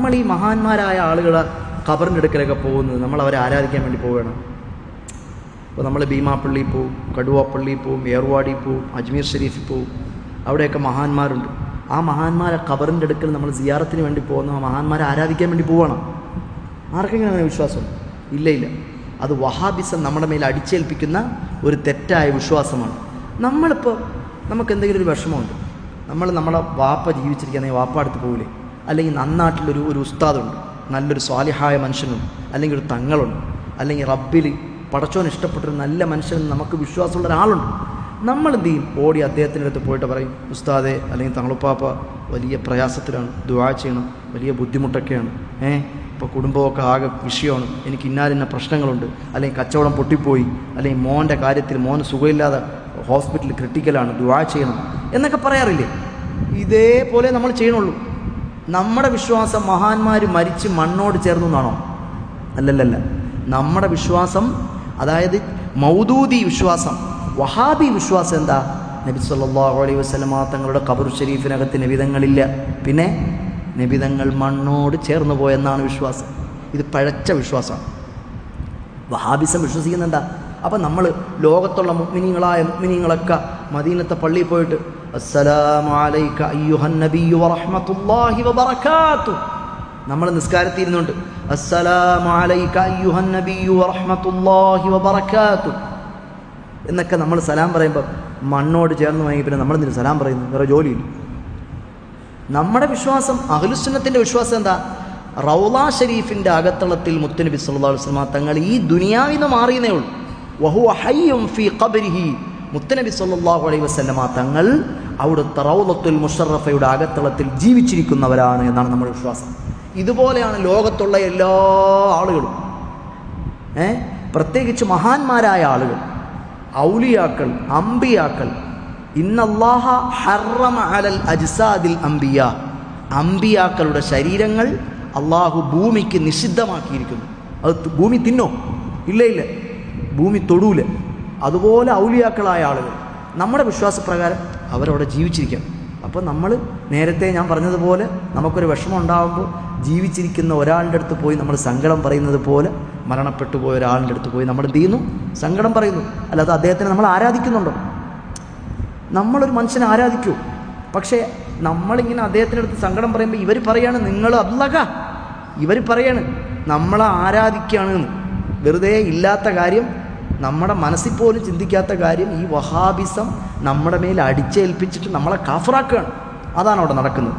നമ്മൾ ഈ മഹാന്മാരായ ആളുകളെ ഖബറിൻ്റെ അടുക്കലൊക്കെ പോകുന്നത് നമ്മൾ അവരെ ആരാധിക്കാൻ വേണ്ടി പോവുകയാണ്. അപ്പോൾ നമ്മൾ ഭീമാപ്പള്ളിയിൽ പോവും, കടുവാപ്പള്ളിയിൽ പോവും, ഏർവാടിയിൽ പോവും, അജ്മീർ ഷരീഫിൽ പോവും. അവിടെയൊക്കെ മഹാന്മാരുണ്ട്. ആ മഹാന്മാരെ ഖബറിൻ്റെ അടുക്കൽ നമ്മൾ സിയാറത്തിന് വേണ്ടി പോകുന്ന ആ മഹാന്മാരെ ആരാധിക്കാൻ വേണ്ടി പോവുകയാണ്. ആർക്കെങ്കിലും അങ്ങനെ വിശ്വാസം? ഇല്ല. അത് വഹാബിസം നമ്മുടെ മേൽ അടിച്ചേൽപ്പിക്കുന്ന ഒരു തെറ്റായ വിശ്വാസമാണ്. നമുക്ക് എന്തെങ്കിലും ഒരു വിഷമമുണ്ട്, നമ്മളെ വാപ്പ ജീവിച്ചിരിക്കുകയാണെങ്കിൽ വാപ്പ അടുത്ത് പോകില്ലേ? അല്ലെങ്കിൽ നന്നാട്ടിലൊരു ഉസ്താദുണ്ട്, നല്ലൊരു സ്വാലിഹായ മനുഷ്യനുണ്ട്, അല്ലെങ്കിൽ ഒരു തങ്ങളുണ്ട്, അല്ലെങ്കിൽ റബ്ബിൽ പടച്ചോൻ ഇഷ്ടപ്പെട്ടൊരു നല്ല മനുഷ്യൻ നമുക്ക് വിശ്വാസമുള്ള ഒരാളുണ്ട്. നമ്മൾ എന്ത് ചെയ്യും? ഓടി അദ്ദേഹത്തിൻ്റെ അടുത്ത് പോയിട്ട് പറയും, ഉസ്താദെ അല്ലെങ്കിൽ തങ്ങളുപ്പാപ്പ വലിയ പ്രയാസത്തിലാണ്, ദുആ ചെയ്യണം, വലിയ ബുദ്ധിമുട്ടൊക്കെയാണ്, ഇപ്പോൾ കുടുംബമൊക്കെ ആകെ വിഷയമാണ്, എനിക്ക് ഇന്നാലിന്ന പ്രശ്നങ്ങളുണ്ട്, അല്ലെങ്കിൽ കച്ചവടം പൊട്ടിപ്പോയി, അല്ലെങ്കിൽ മോൻ്റെ കാര്യത്തിൽ മോന് സുഖമില്ലാതെ ഹോസ്പിറ്റലിൽ ക്രിട്ടിക്കലാണ്, ദുആ ചെയ്യണം എന്നൊക്കെ പറയാറില്ലേ? ഇതേപോലെ നമ്മൾ ചെയ്യണുള്ളൂ. നമ്മുടെ വിശ്വാസം മഹാന്മാർ മരിച്ച് മണ്ണോട് ചേർന്നു എന്നാണോ? അല്ലല്ല. നമ്മുടെ വിശ്വാസം, അതായത് മൗദൂദി വിശ്വാസം, വഹാബി വിശ്വാസം എന്താ? നബി സല്ലല്ലാഹു അലൈഹി വസല്ലമ തങ്ങളുടെ ഖബർ ഷരീഫിനകത്ത് നബിതങ്ങളില്ല, പിന്നെ നബിതങ്ങൾ മണ്ണോട് ചേർന്ന് പോയെന്നാണ് വിശ്വാസം. ഇത് പഴച്ച വിശ്വാസമാണ്. വഹാബിസം വിശ്വസിക്കുന്നുണ്ടാ? അപ്പം നമ്മൾ ലോകത്തുള്ള മുഅ്മിനീങ്ങളൊക്കെ മദീനത്തെ പള്ളിയിൽ പോയിട്ട് അസ്സലാമു അലൈക അയ്യുഹൻ നബിയ്യു വറഹ്മത്തുള്ളാഹി വബറകാതുഹു, നമ്മൾ നിസ്കാരത്തിരുന്നുണ്ട് അസ്സലാമു അലൈക അയ്യുഹൻ നബിയ്യു വറഹ്മത്തുള്ളാഹി വബറകാതുഹു എന്നൊക്കെ നമ്മൾ സലാം പറയുമ്പോൾ മണ്ണോട് ചേർന്ന് വാങ്ങി പിന്നെ നമ്മളെന്തിന് സലാം പറയുന്നു? വേറെ ജോലിയില്ല. നമ്മുടെ വിശ്വാസം, അഹ്ലുസുന്നത്തിൻ്റെ വിശ്വാസം എന്താ? റൗള ഷരീഫിൻ്റെ അകത്തളത്തിൽ മുത്തുനബി സല്ലല്ലാഹു അലൈഹി വസല്ലം തങ്ങൾ ഈ ദുനിയാവിൽ നിന്ന് മാറിയതേ ഉള്ളൂ. വഹുവ ഹയ്യും ഫീ ഖബ്രിഹി, മുത്തുനബി സല്ലല്ലാഹു അലൈഹി വസല്ലം തങ്ങൾ അവിടുത്തെ റൗളത്തുൽ മുശറഫയുടെ അകത്തളത്തിൽ ജീവിച്ചിരിക്കുന്നവരാണ് എന്നാണ് നമ്മുടെ വിശ്വാസം. ഇതുപോലെയാണ് ലോകത്തുള്ള എല്ലാ ആളുകളും, പ്രത്യേകിച്ച് മഹാന്മാരായ ആളുകൾ, ഔലിയാക്കൾ, അംബിയാക്കൾ. ഇന്നല്ലാഹ ഹറമ അലൽ അജ്സാദിൽ അംബിയാ, അംബിയാക്കളുടെ ശരീരങ്ങൾ അള്ളാഹു ഭൂമിക്ക് നിഷിദ്ധമാക്കിയിരിക്കുന്നു. അത് ഭൂമി തിന്നോ? ഇല്ല, ഭൂമി തൊടൂല. അതുപോലെ ഔലിയാക്കളായ ആളുകൾ നമ്മുടെ വിശ്വാസപ്രകാരം അവരവിടെ ജീവിച്ചിരിക്കണം. അപ്പോൾ നമ്മൾ നേരത്തെ ഞാൻ പറഞ്ഞതുപോലെ നമുക്കൊരു വിഷമം ഉണ്ടാകുമ്പോൾ ജീവിച്ചിരിക്കുന്ന ഒരാളുടെ അടുത്ത് പോയി നമ്മൾ സങ്കടം പറയുന്നത് പോലെ മരണപ്പെട്ടു പോയ ഒരാളുടെ അടുത്ത് പോയി നമ്മൾ എന്ത് ചെയ്യുന്നു? സങ്കടം പറയുന്നു. അല്ലാതെ അദ്ദേഹത്തിനെ നമ്മൾ ആരാധിക്കുന്നുണ്ടോ? നമ്മളൊരു മനുഷ്യനെ ആരാധിക്കൂ. പക്ഷേ നമ്മളിങ്ങനെ അദ്ദേഹത്തിൻ്റെ അടുത്ത് സങ്കടം പറയുമ്പോൾ ഇവർ പറയാണ് നിങ്ങൾ അല്ലാഹ, ഇവർ പറയാണ് നമ്മളെ ആരാധിക്കുകയാണെന്ന്. വെറുതെ ഇല്ലാത്ത കാര്യം, നമ്മുടെ മനസ്സിൽ പോലും ചിന്തിക്കാത്ത കാര്യം ഈ വഹാബിസം നമ്മുടെ മേൽ അടിച്ചേൽപ്പിച്ചിട്ട് നമ്മളെ കാഫറാക്കുകയാണ്. അതാണ് അവിടെ നടക്കുന്നത്.